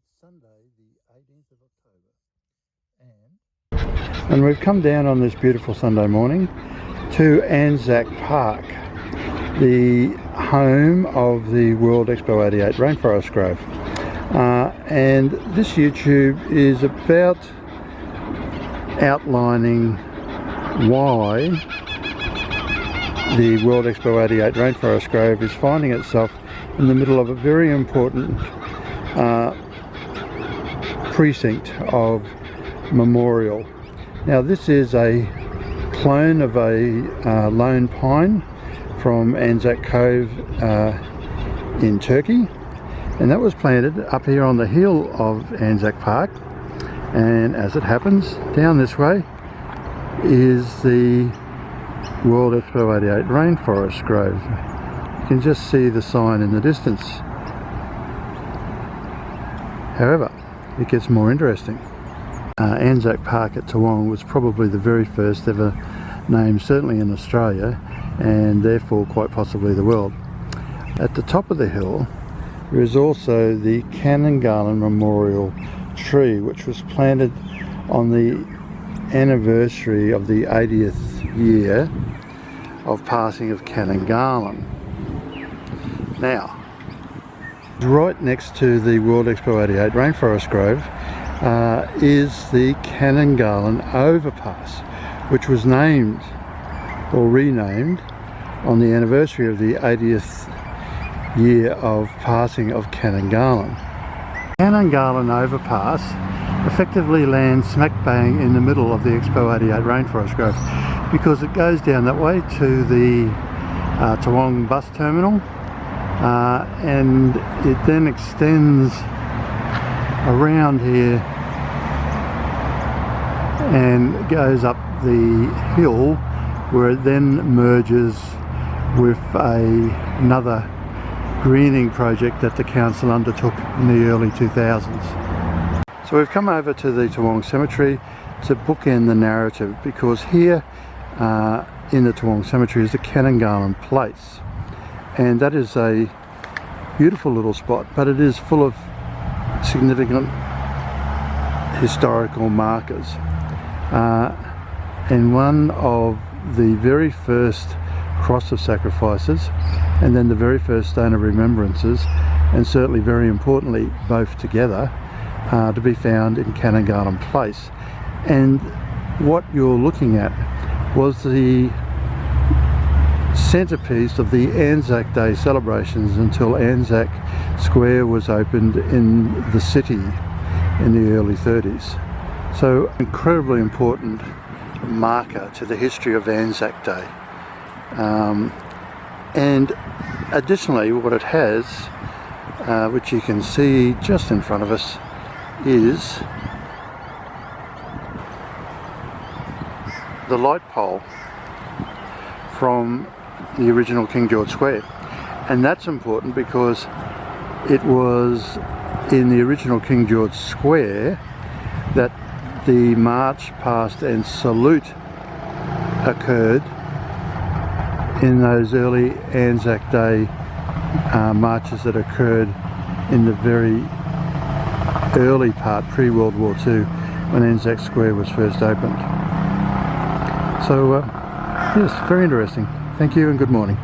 It's Sunday, the 18th of October, and we've come down on this beautiful Sunday morning to Anzac Park, the home of the World Expo 88 Rainforest Grove. And this YouTube is about outlining why the World Expo 88 Rainforest Grove is finding itself in the middle of a very important precinct of memorial. Now, this is a clone of a lone pine from Anzac Cove in Turkey, and that was planted up here on the hill of Anzac Park. And as it happens, down this way is the World Expo 88 Rainforest Grove. You can just see the sign in the distance. However, it gets more interesting. Anzac Park at Toowoomba was probably the very first ever named, certainly in Australia, and therefore quite possibly the world. At the top of the hill there is also the Canon Garland Memorial tree, which was planted on the anniversary of the 80th year of passing of Canon Garland. Now, right next to the World Expo 88 Rainforest Grove is the Canon Garland Overpass, which was named or renamed on the anniversary of the 80th year of passing of Canon Garland. Canon Garland Overpass effectively lands smack bang in the middle of the Expo 88 Rainforest Grove, because it goes down that way to the Toowoomba bus terminal, and it then extends around here and goes up the hill, where it then merges with another greening project that the council undertook in the early 2000s. So we've come over to the Toowoomba Cemetery to bookend the narrative, because here in the Toowoomba Cemetery is the Canon Garland Place, and that is a beautiful little spot, but it is full of significant historical markers, and one of the very first cross of sacrifices, and then the very first stone of remembrances, and certainly very importantly both together, to be found in Canon Garland Place. And what you're looking at was the centrepiece of the Anzac Day celebrations until Anzac Square was opened in the city in the early 30s. So, incredibly important marker to the history of Anzac Day. And additionally, what it has, which you can see just in front of us, is the light pole from the original King George Square. And that's important because it was in the original King George Square that the march past and salute occurred in those early Anzac Day marches that occurred in the very early part, pre-World War II, when Anzac Square was first opened. So yes, very interesting. Thank you and good morning.